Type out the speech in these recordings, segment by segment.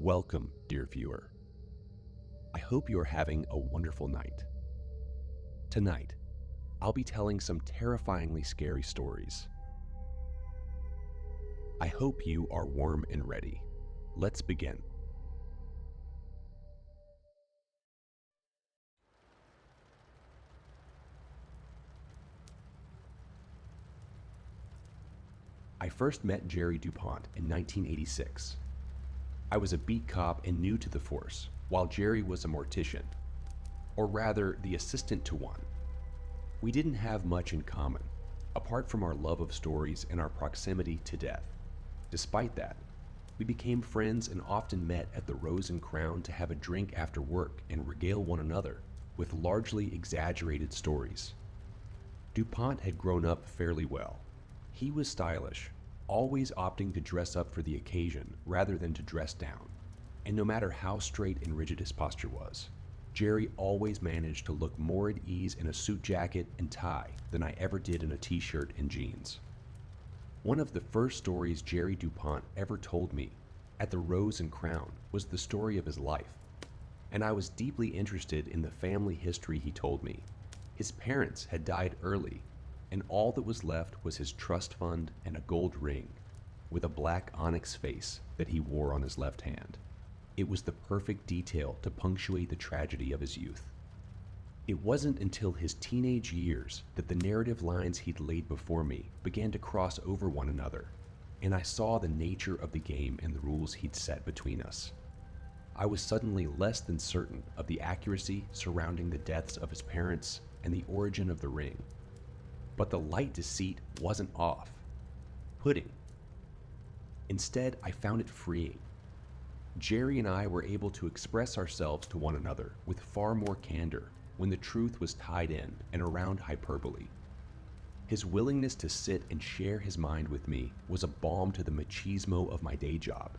Welcome, dear viewer. I hope you are having a wonderful night. Tonight, I'll be telling some terrifyingly scary stories. I hope you are warm and ready. Let's begin. I first met Jerry DuPont in 1986. I was a beat cop and new to the force, while Jerry was a mortician, or rather, the assistant to one. We didn't have much in common, apart from our love of stories and our proximity to death. Despite that, we became friends and often met at the Rose and Crown to have a drink after work and regale one another with largely exaggerated stories. DuPont had grown up fairly well. He was stylish, always opting to dress up for the occasion rather than to dress down. And no matter how straight and rigid his posture was, Jerry always managed to look more at ease in a suit jacket and tie than I ever did in a t-shirt and jeans. One of the first stories Jerry DuPont ever told me at the Rose and Crown was the story of his life, and I was deeply interested in the family history he told me. His parents had died early, and all that was left was his trust fund and a gold ring with a black onyx face that he wore on his left hand. It was the perfect detail to punctuate the tragedy of his youth. It wasn't until his teenage years that the narrative lines he'd laid before me began to cross over one another, and I saw the nature of the game and the rules he'd set between us. I was suddenly less than certain of the accuracy surrounding the deaths of his parents and the origin of the ring. But the light deceit wasn't off. Pudding. Instead, I found it freeing. Jerry and I were able to express ourselves to one another with far more candor when the truth was tied in and around hyperbole. His willingness to sit and share his mind with me was a balm to the machismo of my day job,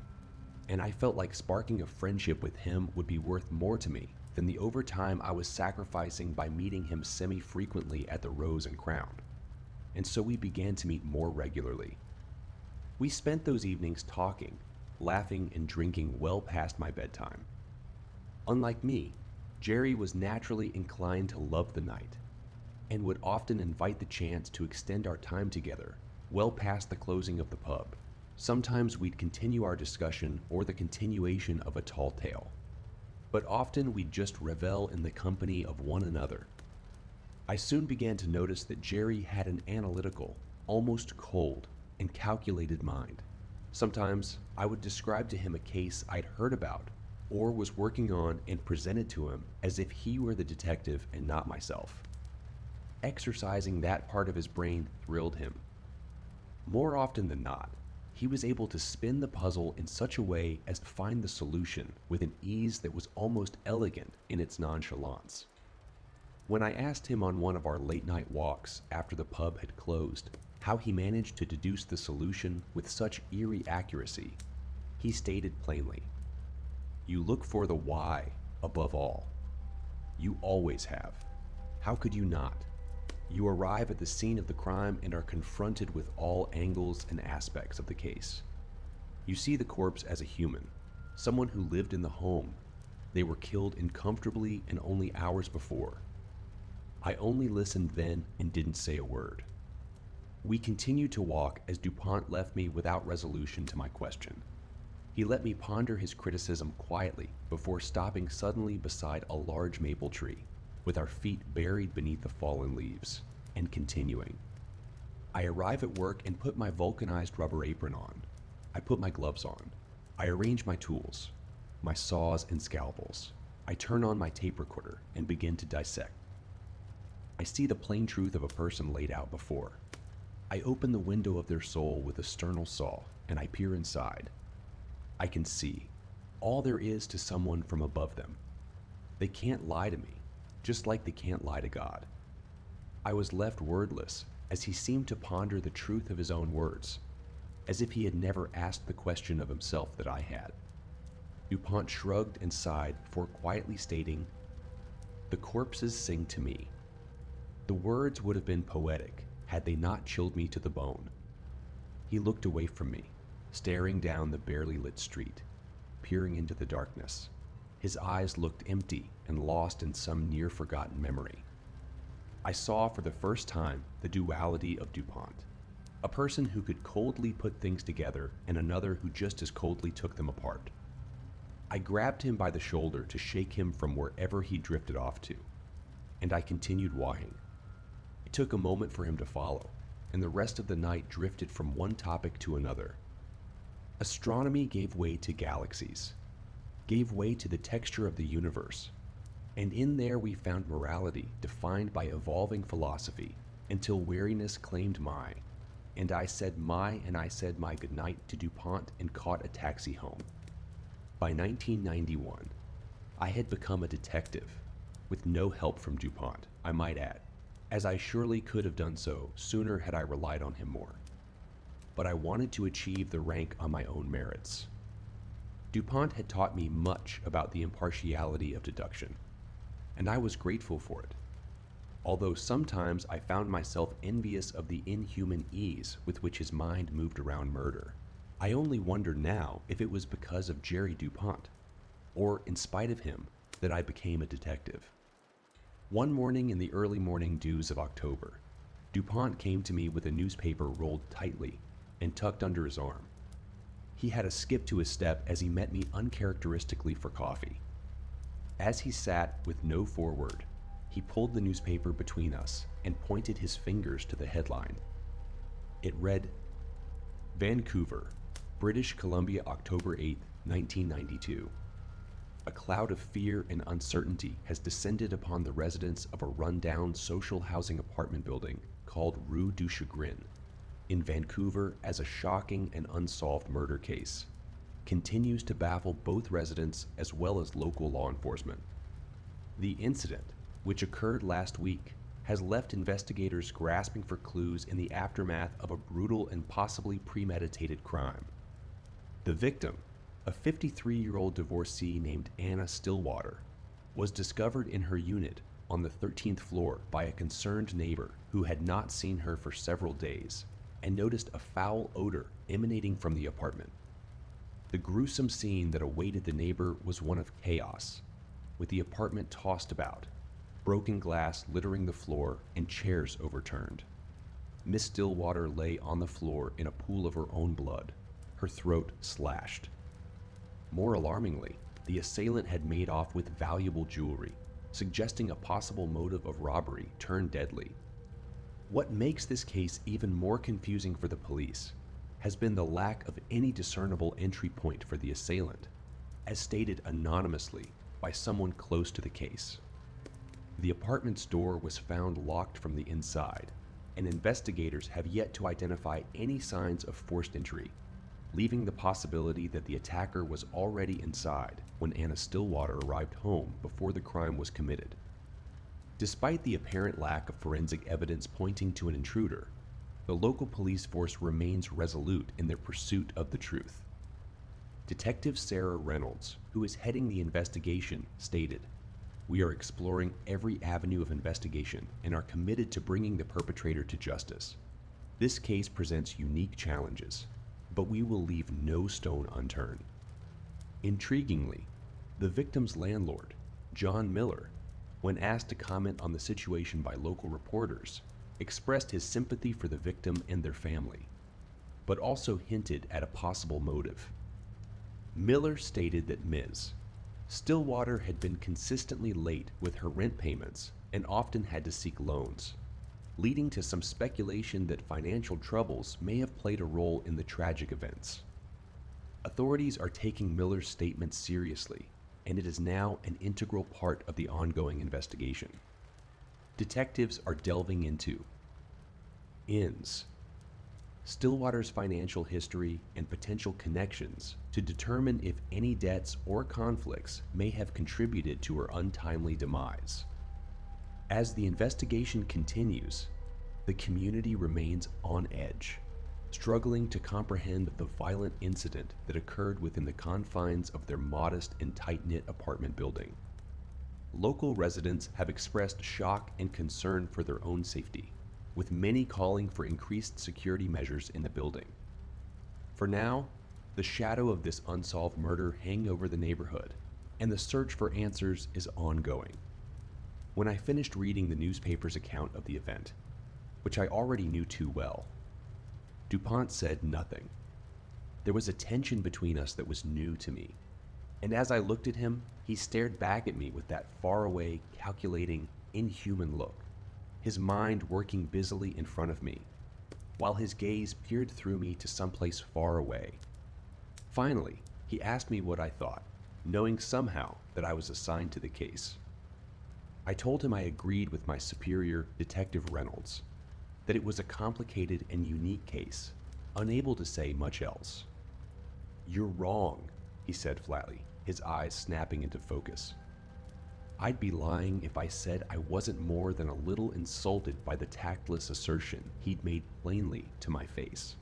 and I felt like sparking a friendship with him would be worth more to me than the overtime I was sacrificing by meeting him semi-frequently at the Rose and Crown. And so we began to meet more regularly. We spent those evenings talking, laughing, and drinking well past my bedtime. Unlike me, Jerry was naturally inclined to love the night, and would often invite the chance to extend our time together well past the closing of the pub. Sometimes we'd continue our discussion or the continuation of a tall tale, but often we'd just revel in the company of one another. I soon began to notice that Jerry had an analytical, almost cold, and calculated mind. Sometimes I would describe to him a case I'd heard about or was working on and present it to him as if he were the detective and not myself. Exercising that part of his brain thrilled him. More often than not, he was able to spin the puzzle in such a way as to find the solution with an ease that was almost elegant in its nonchalance. When I asked him on one of our late-night walks after the pub had closed how he managed to deduce the solution with such eerie accuracy, he stated plainly, "You look for the why above all. You always have. How could you not? You arrive at the scene of the crime and are confronted with all angles and aspects of the case. You see the corpse as a human, someone who lived in the home. They were killed uncomfortably and only hours before. I only listened then and didn't say a word." We continued to walk as DuPont left me without resolution to my question. He let me ponder his criticism quietly before stopping suddenly beside a large maple tree, with our feet buried beneath the fallen leaves, and continuing. I arrive at work and put my vulcanized rubber apron on. I put my gloves on. I arrange my tools, my saws and scalpels. I turn on my tape recorder and begin to dissect. I see the plain truth of a person laid out before. I open the window of their soul with a sternal saw and I peer inside. I can see all there is to someone from above them. They can't lie to me, just like they can't lie to God. I was left wordless as he seemed to ponder the truth of his own words, as if he had never asked the question of himself that I had. DuPont shrugged and sighed before quietly stating, "The corpses sing to me." The words would have been poetic had they not chilled me to the bone. He looked away from me, staring down the barely lit street, peering into the darkness. His eyes looked empty and lost in some near-forgotten memory. I saw for the first time the duality of DuPont, a person who could coldly put things together and another who just as coldly took them apart. I grabbed him by the shoulder to shake him from wherever he drifted off to, and I continued walking. It took a moment for him to follow, and the rest of the night drifted from one topic to another. Astronomy gave way to galaxies, gave way to the texture of the universe, and in there we found morality defined by evolving philosophy until weariness claimed my, and I said my goodnight to DuPont and caught a taxi home. By 1991, I had become a detective, with no help from DuPont, I might add, as I surely could have done so sooner had I relied on him more. But I wanted to achieve the rank on my own merits. DuPont had taught me much about the impartiality of deduction, and I was grateful for it. Although sometimes I found myself envious of the inhuman ease with which his mind moved around murder. I only wonder now if it was because of Jerry DuPont, or in spite of him, that I became a detective. One morning in the early morning dews of October, DuPont came to me with a newspaper rolled tightly and tucked under his arm. He had a skip to his step as he met me uncharacteristically for coffee. As he sat with no foreword, he pulled the newspaper between us and pointed his fingers to the headline. It read, Vancouver, British Columbia, October 8, 1992. A cloud of fear and uncertainty has descended upon the residents of a rundown social housing apartment building called Rue du Chagrin in Vancouver as a shocking and unsolved murder case continues to baffle both residents as well as local law enforcement. The incident, which occurred last week, has left investigators grasping for clues in the aftermath of a brutal and possibly premeditated crime. The victim, a 53-year-old divorcee named Anna Stillwater, was discovered in her unit on the 13th floor by a concerned neighbor who had not seen her for several days and noticed a foul odor emanating from the apartment. The gruesome scene that awaited the neighbor was one of chaos, with the apartment tossed about, broken glass littering the floor and chairs overturned. Miss Stillwater lay on the floor in a pool of her own blood, her throat slashed. More alarmingly, the assailant had made off with valuable jewelry, suggesting a possible motive of robbery turned deadly. What makes this case even more confusing for the police has been the lack of any discernible entry point for the assailant, as stated anonymously by someone close to the case. The apartment's door was found locked from the inside, and investigators have yet to identify any signs of forced entry, leaving the possibility that the attacker was already inside when Anna Stillwater arrived home before the crime was committed. Despite the apparent lack of forensic evidence pointing to an intruder, the local police force remains resolute in their pursuit of the truth. Detective Sarah Reynolds, who is heading the investigation, stated, "We are exploring every avenue of investigation and are committed to bringing the perpetrator to justice. This case presents unique challenges, but we will leave no stone unturned." Intriguingly, the victim's landlord, John Miller, when asked to comment on the situation by local reporters, expressed his sympathy for the victim and their family, but also hinted at a possible motive. Miller stated that Ms. Stillwater had been consistently late with her rent payments and often had to seek loans, leading to some speculation that financial troubles may have played a role in the tragic events. Authorities are taking Miller's statement seriously, and it is now an integral part of the ongoing investigation. Detectives are delving into ins, Stillwater's financial history and potential connections to determine if any debts or conflicts may have contributed to her untimely demise. As the investigation continues, the community remains on edge, struggling to comprehend the violent incident that occurred within the confines of their modest and tight-knit apartment building. Local residents have expressed shock and concern for their own safety, with many calling for increased security measures in the building. For now, the shadow of this unsolved murder hang over the neighborhood, and the search for answers is ongoing. When I finished reading the newspaper's account of the event, which I already knew too well, DuPont said nothing. There was a tension between us that was new to me, and as I looked at him, he stared back at me with that faraway, calculating, inhuman look, his mind working busily in front of me, while his gaze peered through me to someplace far away. Finally, he asked me what I thought, knowing somehow that I was assigned to the case. I told him I agreed with my superior, Detective Reynolds, that it was a complicated and unique case, unable to say much else. "You're wrong," he said flatly, his eyes snapping into focus. I'd be lying if I said I wasn't more than a little insulted by the tactless assertion he'd made plainly to my face.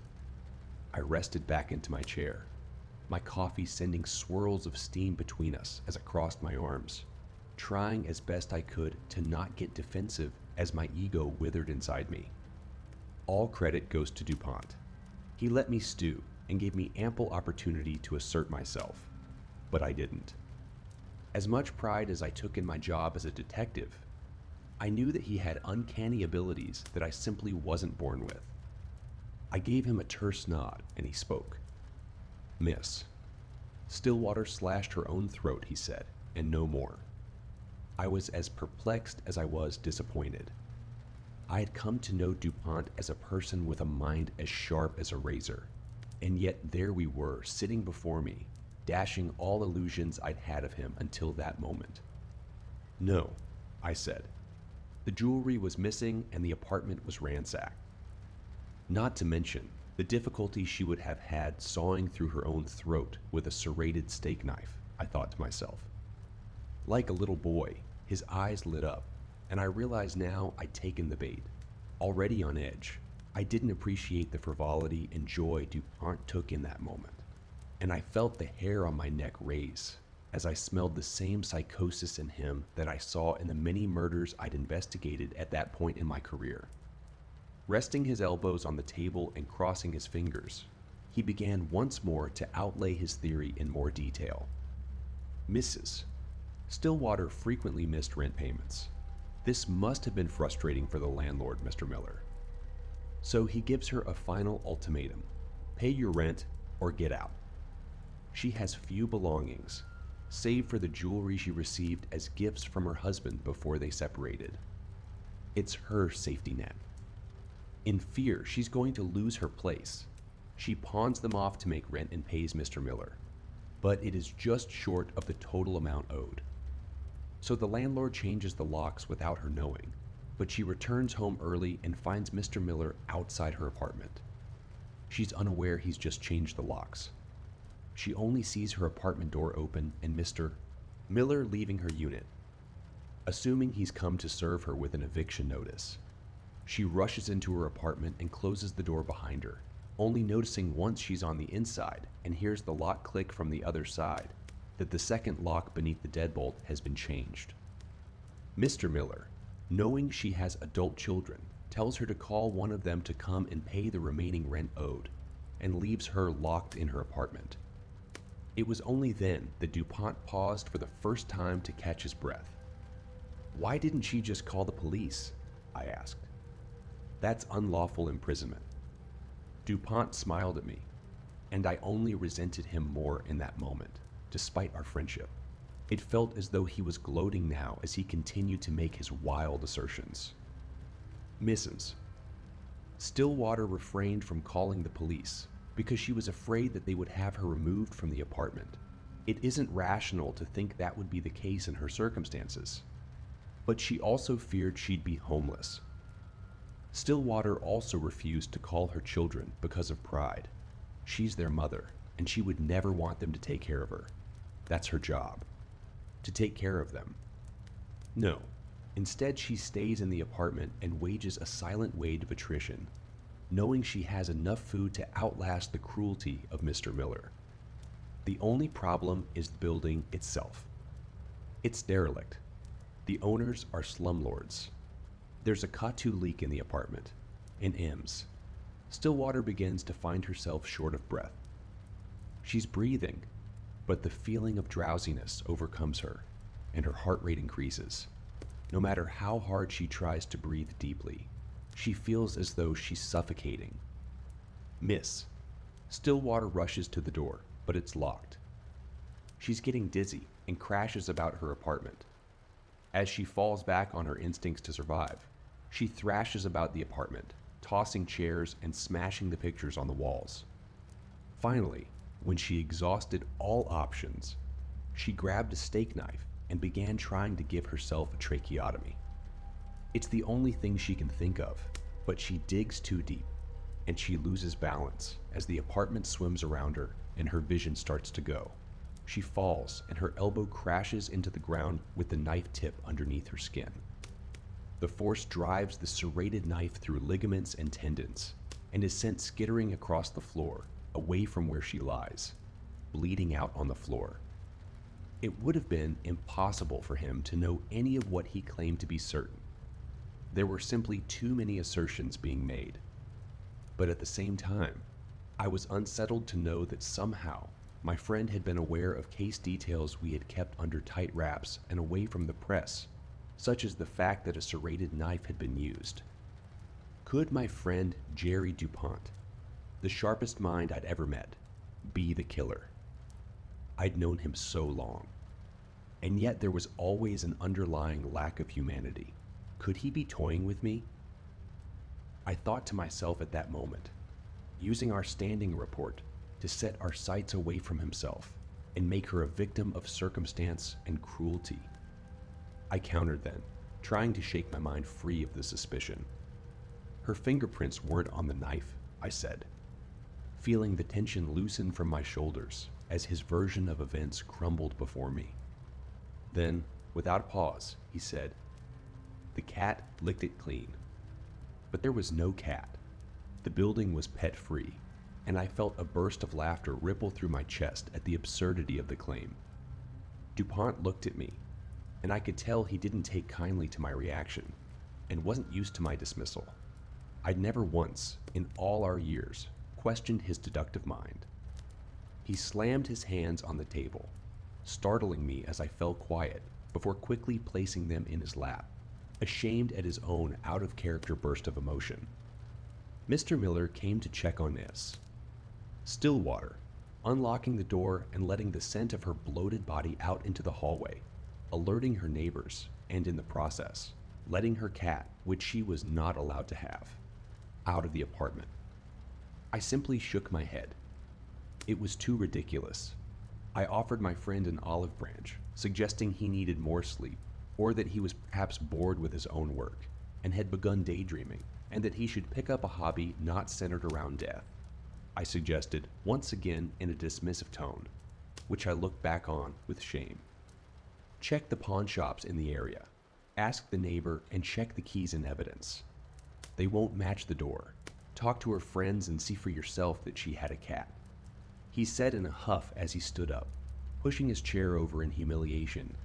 I rested back into my chair, my coffee sending swirls of steam between us as I crossed my arms, trying as best I could to not get defensive as my ego withered inside me. All credit goes to DuPont. He let me stew and gave me ample opportunity to assert myself, but I didn't. As much pride as I took in my job as a detective, I knew that he had uncanny abilities that I simply wasn't born with. I gave him a terse nod and he spoke. "Miss, Stillwater slashed her own throat," he said, "and no more." I was as perplexed as I was disappointed. I had come to know DuPont as a person with a mind as sharp as a razor, and yet there we were, sitting before me, dashing all illusions I'd had of him until that moment. "No," I said. "The jewelry was missing and the apartment was ransacked. Not to mention the difficulty she would have had sawing through her own throat with a serrated steak knife," I thought to myself. Like a little boy, his eyes lit up, and I realized now I'd taken the bait. Already on edge, I didn't appreciate the frivolity and joy DuPont took in that moment, and I felt the hair on my neck raise as I smelled the same psychosis in him that I saw in the many murders I'd investigated at that point in my career. Resting his elbows on the table and crossing his fingers, he began once more to outlay his theory in more detail. "Mrs. Stillwater frequently missed rent payments. This must have been frustrating for the landlord, Mr. Miller. So he gives her a final ultimatum: pay your rent or get out. She has few belongings, save for the jewelry she received as gifts from her husband before they separated. It's her safety net. In fear she's going to lose her place, she pawns them off to make rent and pays Mr. Miller, but it is just short of the total amount owed. So the landlord changes the locks without her knowing, but she returns home early and finds Mr. Miller outside her apartment. She's unaware he's just changed the locks. She only sees her apartment door open and Mr. Miller leaving her unit. Assuming he's come to serve her with an eviction notice, she rushes into her apartment and closes the door behind her, only noticing once she's on the inside and hears the lock click from the other side that the second lock beneath the deadbolt has been changed. Mr. Miller, knowing she has adult children, tells her to call one of them to come and pay the remaining rent owed, and leaves her locked in her apartment. It was only then that DuPont paused for the first time to catch his breath. "Why didn't she just call the police?" I asked. "That's unlawful imprisonment." DuPont smiled at me, and I only resented him more in that moment, despite our friendship. It felt as though he was gloating now as he continued to make his wild assertions. "Mrs. Stillwater refrained from calling the police because she was afraid that they would have her removed from the apartment. It isn't rational to think that would be the case in her circumstances. But she also feared she'd be homeless. Stillwater also refused to call her children because of pride. She's their mother, and she would never want them to take care of her. That's her job, to take care of them. No, instead she stays in the apartment and wages a silent wage of attrition, knowing she has enough food to outlast the cruelty of Mr. Miller. The only problem is the building itself. It's derelict. The owners are slumlords. There's a K2 leak in the apartment, and Stillwater begins to find herself short of breath. She's breathing, but the feeling of drowsiness overcomes her, and her heart rate increases. No matter how hard she tries to breathe deeply, she feels as though she's suffocating. Miss. Stillwater rushes to the door, but it's locked. She's getting dizzy and crashes about her apartment. As she falls back on her instincts to survive, she thrashes about the apartment, tossing chairs and smashing the pictures on the walls. Finally, when she exhausted all options, she grabbed a steak knife and began trying to give herself a tracheotomy. It's the only thing she can think of, but she digs too deep, and she loses balance as the apartment swims around her and her vision starts to go. She falls and her elbow crashes into the ground with the knife tip underneath her skin. The force drives the serrated knife through ligaments and tendons and is sent skittering across the floor, away from where she lies, bleeding out on the floor. It would have been impossible for him to know any of what he claimed to be certain. There were simply too many assertions being made. But at the same time, I was unsettled to know that somehow my friend had been aware of case details we had kept under tight wraps and away from the press, such as the fact that a serrated knife had been used. Could my friend Jerry DuPont, the sharpest mind I'd ever met, be the killer? I'd known him so long, and yet there was always an underlying lack of humanity. Could he be toying with me? I thought to myself at that moment, using our standing report to set our sights away from himself and make her a victim of circumstance and cruelty. I countered then, trying to shake my mind free of the suspicion. Her fingerprints weren't on the knife, I said, feeling the tension loosen from my shoulders as his version of events crumbled before me. Then, without a pause, he said, "The cat licked it clean." But there was no cat. The building was pet-free, and I felt a burst of laughter ripple through my chest at the absurdity of the claim. DuPont looked at me, and I could tell he didn't take kindly to my reaction and wasn't used to my dismissal. I'd never once, in all our years, questioned his deductive mind. He slammed his hands on the table, startling me as I fell quiet before quickly placing them in his lap, ashamed at his own out-of-character burst of emotion. Mr. Miller came to check on Miss Stillwater, unlocking the door and letting the scent of her bloated body out into the hallway, alerting her neighbors, and in the process, letting her cat, which she was not allowed to have, out of the apartment. I simply shook my head. It was too ridiculous. I offered my friend an olive branch, suggesting he needed more sleep, or that he was perhaps bored with his own work, and had begun daydreaming, and that he should pick up a hobby not centered around death. I suggested, once again in a dismissive tone, which I looked back on with shame. Check the pawn shops in the area, ask the neighbor, and check the keys and evidence. They won't match the door. Talk to her friends and see for yourself that she had a cat. He said in a huff as he stood up, pushing his chair over in humiliation,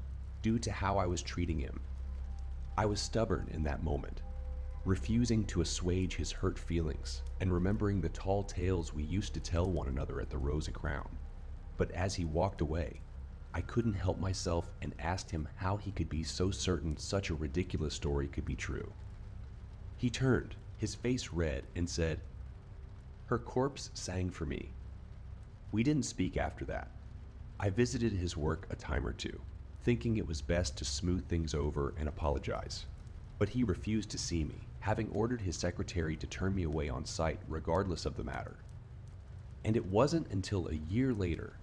due to how I was treating him. I was stubborn in that moment, refusing to assuage his hurt feelings and remembering the tall tales we used to tell one another at the Rose and Crown. But as he walked away, I couldn't help myself and asked him how he could be so certain such a ridiculous story could be true. He turned, his face red, and said, "Her corpse sang for me." We didn't speak after that. I visited his work a time or two, thinking it was best to smooth things over and apologize. But he refused to see me, having ordered his secretary to turn me away on sight regardless of the matter. And it wasn't until a year later,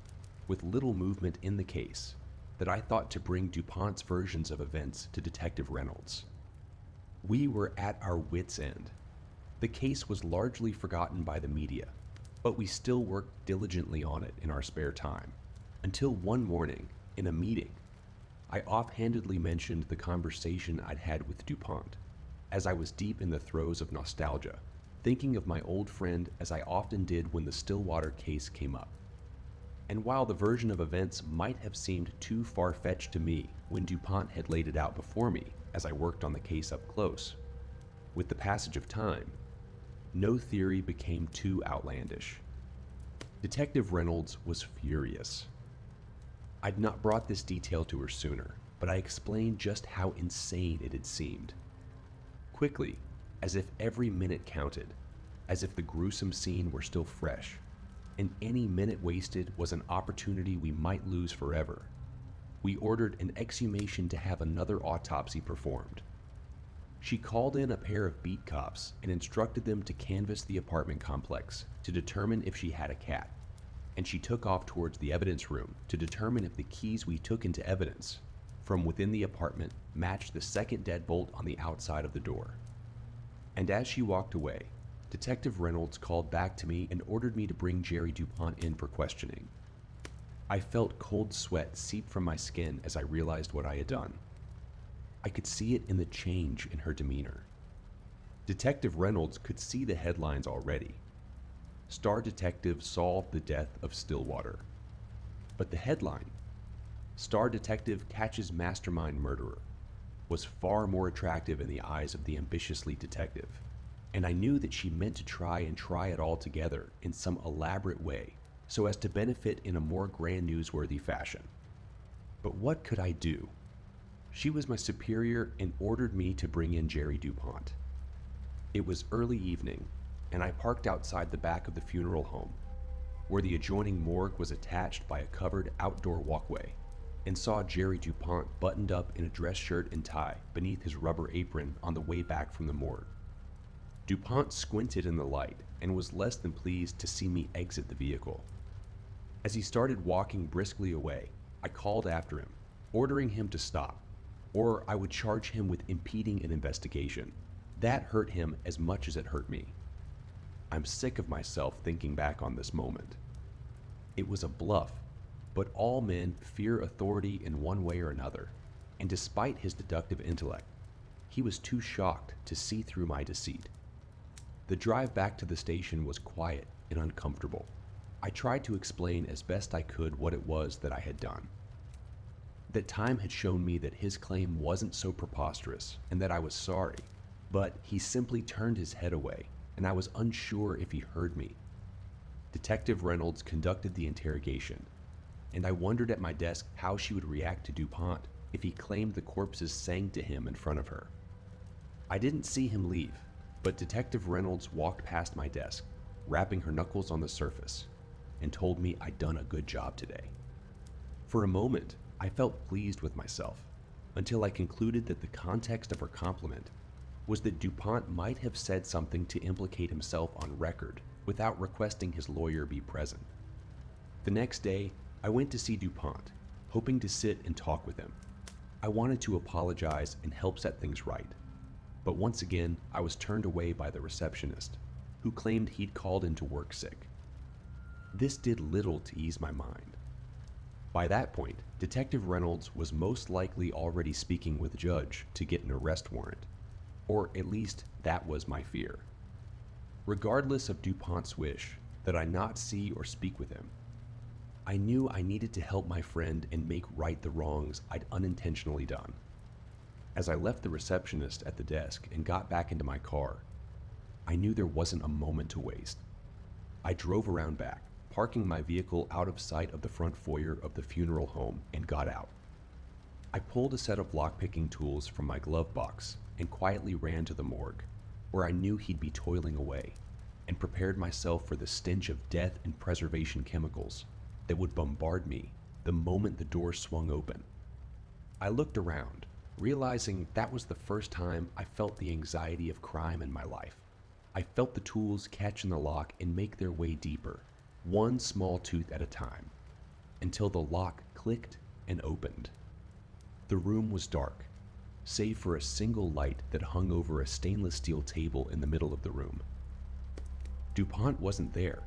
with little movement in the case, that I thought to bring DuPont's versions of events to Detective Reynolds. We were at our wits' end. The case was largely forgotten by the media, but we still worked diligently on it in our spare time, until one morning, in a meeting, I offhandedly mentioned the conversation I'd had with DuPont, as I was deep in the throes of nostalgia, thinking of my old friend as I often did when the Stillwater case came up. And while the version of events might have seemed too far-fetched to me when DuPont had laid it out before me as I worked on the case up close, with the passage of time, no theory became too outlandish. Detective Reynolds was furious. I'd not brought this detail to her sooner, but I explained just how insane it had seemed. Quickly, as if every minute counted, as if the gruesome scene were still fresh, and any minute wasted was an opportunity we might lose forever. We ordered an exhumation to have another autopsy performed. She called in a pair of beat cops and instructed them to canvass the apartment complex to determine if she had a cat, and she took off towards the evidence room to determine if the keys we took into evidence from within the apartment matched the second deadbolt on the outside of the door. And as she walked away, Detective Reynolds called back to me and ordered me to bring Jerry DuPont in for questioning. I felt cold sweat seep from my skin as I realized what I had done. I could see it in the change in her demeanor. Detective Reynolds could see the headlines already. Star Detective solved the death of Stillwater. But the headline, Star Detective catches mastermind murderer, was far more attractive in the eyes of the ambitiously detective, and I knew that she meant to try it all together in some elaborate way so as to benefit in a more grand newsworthy fashion. But what could I do? She was my superior and ordered me to bring in Jerry DuPont. It was early evening, and I parked outside the back of the funeral home, where the adjoining morgue was attached by a covered outdoor walkway, and saw Jerry DuPont buttoned up in a dress shirt and tie beneath his rubber apron on the way back from the morgue. DuPont squinted in the light and was less than pleased to see me exit the vehicle. As he started walking briskly away, I called after him, ordering him to stop, or I would charge him with impeding an investigation. That hurt him as much as it hurt me. I'm sick of myself thinking back on this moment. It was a bluff, but all men fear authority in one way or another, and despite his deductive intellect, he was too shocked to see through my deceit. The drive back to the station was quiet and uncomfortable. I tried to explain as best I could what it was that I had done. That time had shown me that his claim wasn't so preposterous and that I was sorry, but he simply turned his head away, and I was unsure if he heard me. Detective Reynolds conducted the interrogation, and I wondered at my desk how she would react to DuPont if he claimed the corpses sang to him in front of her. I didn't see him leave, but Detective Reynolds walked past my desk, rapping her knuckles on the surface, and told me I'd done a good job today. For a moment, I felt pleased with myself, until I concluded that the context of her compliment was that DuPont might have said something to implicate himself on record without requesting his lawyer be present. The next day, I went to see DuPont, hoping to sit and talk with him. I wanted to apologize and help set things right, but once again, I was turned away by the receptionist, who claimed he'd called in to work sick. This did little to ease my mind. By that point, Detective Reynolds was most likely already speaking with the judge to get an arrest warrant, or at least that was my fear. Regardless of DuPont's wish that I not see or speak with him, I knew I needed to help my friend and make right the wrongs I'd unintentionally done. As I left the receptionist at the desk and got back into my car, I knew there wasn't a moment to waste. I drove around back, parking my vehicle out of sight of the front foyer of the funeral home, and got out. I pulled a set of lockpicking tools from my glove box and quietly ran to the morgue, where I knew he'd be toiling away, and prepared myself for the stench of death and preservation chemicals that would bombard me the moment the door swung open. I looked around, realizing that was the first time I felt the anxiety of crime in my life. I felt the tools catch in the lock and make their way deeper, one small tooth at a time, until the lock clicked and opened. The room was dark, save for a single light that hung over a stainless steel table in the middle of the room. DuPont wasn't there,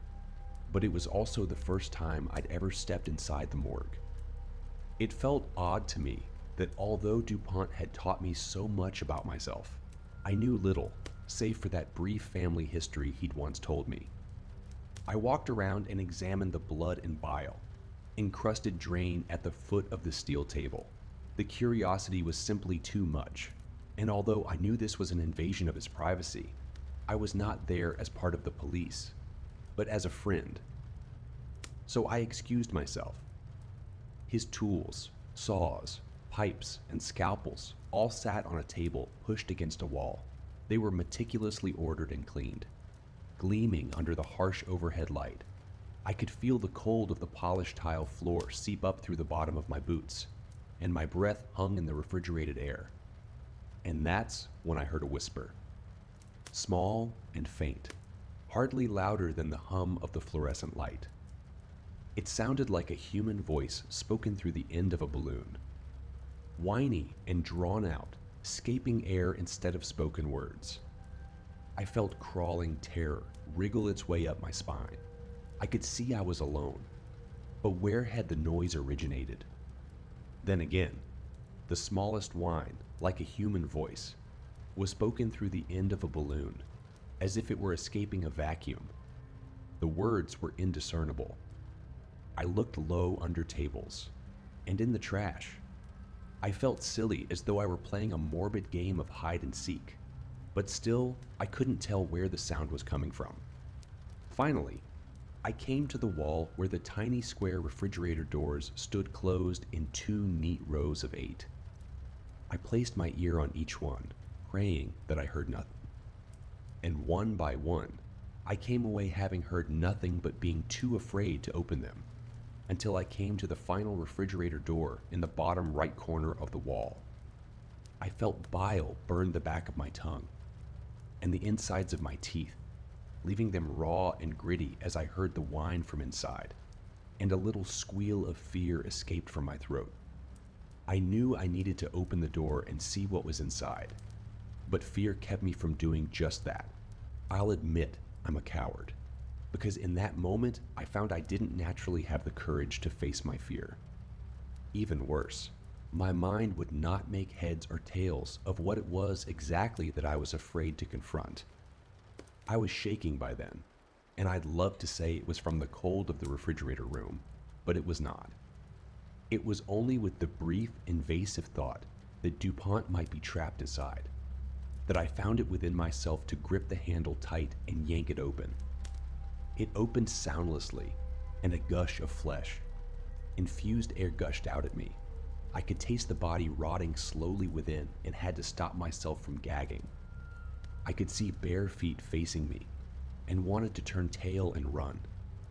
but it was also the first time I'd ever stepped inside the morgue. It felt odd to me that although DuPont had taught me so much about myself, I knew little, save for that brief family history he'd once told me. I walked around and examined the blood and bile, encrusted drain at the foot of the steel table. The curiosity was simply too much, and although I knew this was an invasion of his privacy, I was not there as part of the police, but as a friend. so I excused myself. His tools, saws, pipes, and scalpels all sat on a table pushed against a wall. They were meticulously ordered and cleaned, gleaming under the harsh overhead light. I could feel the cold of the polished tile floor seep up through the bottom of my boots, and my breath hung in the refrigerated air. And that's when I heard a whisper. Small and faint, hardly louder than the hum of the fluorescent light. It sounded like a human voice spoken through the end of a balloon. Whiny and drawn out, escaping air instead of spoken words. I felt crawling terror wriggle its way up my spine. I could see I was alone, but where had the noise originated? Then again, the smallest whine, like a human voice, was spoken through the end of a balloon, as if it were escaping a vacuum. The words were indiscernible. I looked low under tables, and in the trash. I felt silly, as though I were playing a morbid game of hide and seek, but still, I couldn't tell where the sound was coming from. Finally, I came to the wall where the tiny square refrigerator doors stood closed in 2 neat rows of 8. I placed my ear on each one, praying that I heard nothing. And one by one, I came away having heard nothing but being too afraid to open them, until I came to the final refrigerator door in the bottom right corner of the wall. I felt bile burn the back of my tongue and the insides of my teeth, leaving them raw and gritty as I heard the whine from inside, and a little squeal of fear escaped from my throat. I knew I needed to open the door and see what was inside, but fear kept me from doing just that. I'll admit I'm a coward, because in that moment I found I didn't naturally have the courage to face my fear. Even worse, my mind would not make heads or tails of what it was exactly that I was afraid to confront. I was shaking by then, and I'd love to say it was from the cold of the refrigerator room, but it was not. It was only with the brief, invasive thought that DuPont might be trapped inside, that I found it within myself to grip the handle tight and yank it open. It opened soundlessly, and a gush of flesh, infused air gushed out at me. I could taste the body rotting slowly within and had to stop myself from gagging. I could see bare feet facing me and wanted to turn tail and run,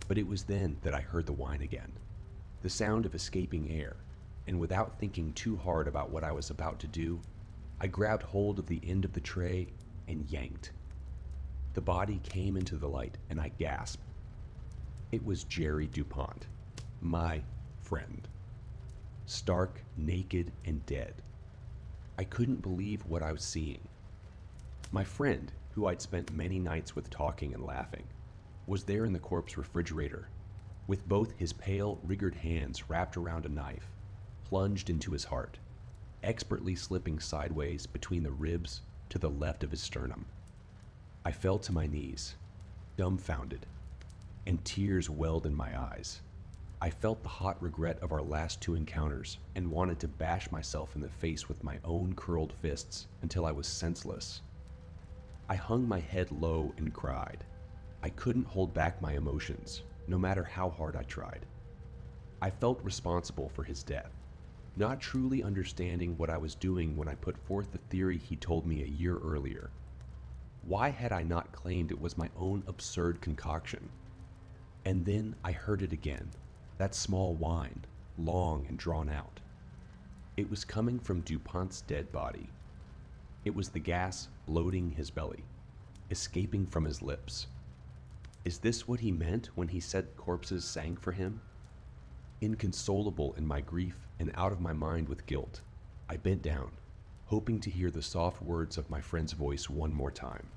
but it was then that I heard the whine again, the sound of escaping air, and without thinking too hard about what I was about to do, I grabbed hold of the end of the tray and yanked. The body came into the light and I gasped. It was Jerry DuPont, my friend. Stark, naked, and dead. I couldn't believe what I was seeing. My friend, who I'd spent many nights with talking and laughing, was there in the corpse refrigerator, with both his pale, rigged hands wrapped around a knife, plunged into his heart, expertly slipping sideways between the ribs to the left of his sternum. I fell to my knees, dumbfounded, and tears welled in my eyes. I felt the hot regret of our last 2 encounters and wanted to bash myself in the face with my own curled fists until I was senseless. I hung my head low and cried. I couldn't hold back my emotions, no matter how hard I tried. I felt responsible for his death, not truly understanding what I was doing when I put forth the theory he told me a year earlier. Why had I not claimed it was my own absurd concoction? And then I heard it again, that small whine, long and drawn out. It was coming from DuPont's dead body. It was the gas bloating his belly, escaping from his lips. Is this what he meant when he said corpses sang for him? Inconsolable in my grief and out of my mind with guilt, I bent down, hoping to hear the soft words of my friend's voice one more time.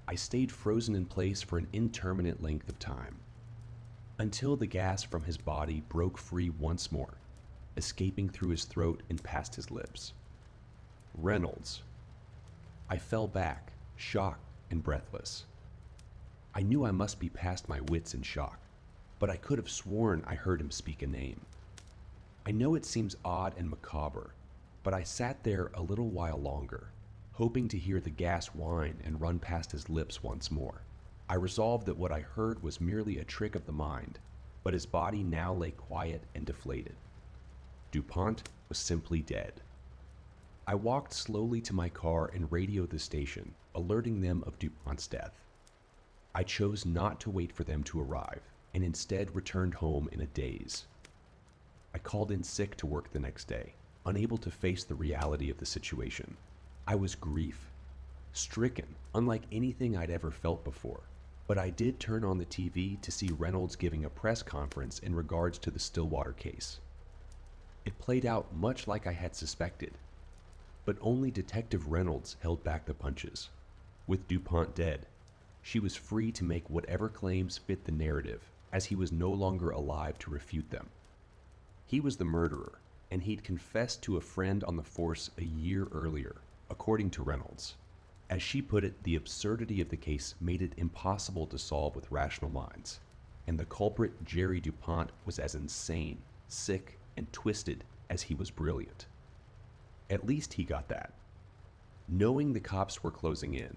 I stayed frozen in place for an interminate length of time, until the gas from his body broke free once more, escaping through his throat and past his lips. Reynolds. I fell back, shocked and breathless. I knew I must be past my wits in shock, but I could have sworn I heard him speak a name. I know it seems odd and macabre, but I sat there a little while longer, hoping to hear the gas whine and run past his lips once more. I resolved that what I heard was merely a trick of the mind, but his body now lay quiet and deflated. DuPont was simply dead. I walked slowly to my car and radioed the station, alerting them of DuPont's death. I chose not to wait for them to arrive, and instead returned home in a daze. I called in sick to work the next day, unable to face the reality of the situation. I was stricken, unlike anything I'd ever felt before. But I did turn on the TV to see Reynolds giving a press conference in regards to the Stillwater case. It played out much like I had suspected, but only Detective Reynolds held back the punches. With DuPont dead, she was free to make whatever claims fit the narrative, as he was no longer alive to refute them. He was the murderer, and he'd confessed to a friend on the force a year earlier, according to Reynolds. As she put it, the absurdity of the case made it impossible to solve with rational minds, and the culprit, Jerry DuPont, was as insane, sick, and twisted as he was brilliant. At least he got that. Knowing the cops were closing in,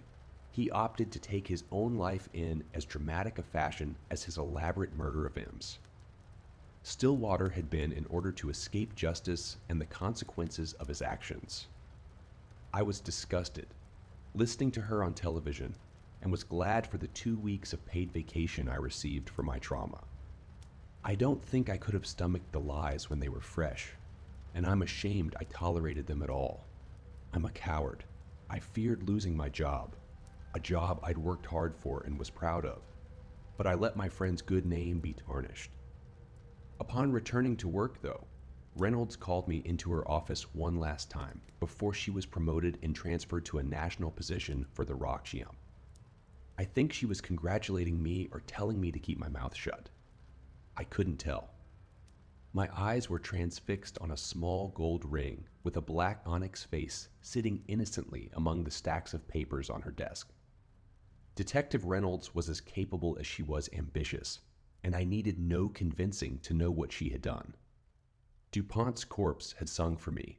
he opted to take his own life in as dramatic a fashion as his elaborate murder of Ims. Stillwater had been in order to escape justice and the consequences of his actions. I was disgusted, listening to her on television, and was glad for the 2 weeks of paid vacation I received for my trauma. I don't think I could have stomached the lies when they were fresh, and I'm ashamed I tolerated them at all. I'm a coward. I feared losing my job, a job I'd worked hard for and was proud of, but I let my friend's good name be tarnished. Upon returning to work, though, Reynolds called me into her office one last time before she was promoted and transferred to a national position for the rock jump. I think she was congratulating me or telling me to keep my mouth shut. I couldn't tell. My eyes were transfixed on a small gold ring with a black onyx face sitting innocently among the stacks of papers on her desk. Detective Reynolds was as capable as she was ambitious, and I needed no convincing to know what she had done. DuPont's corpse had sung for me,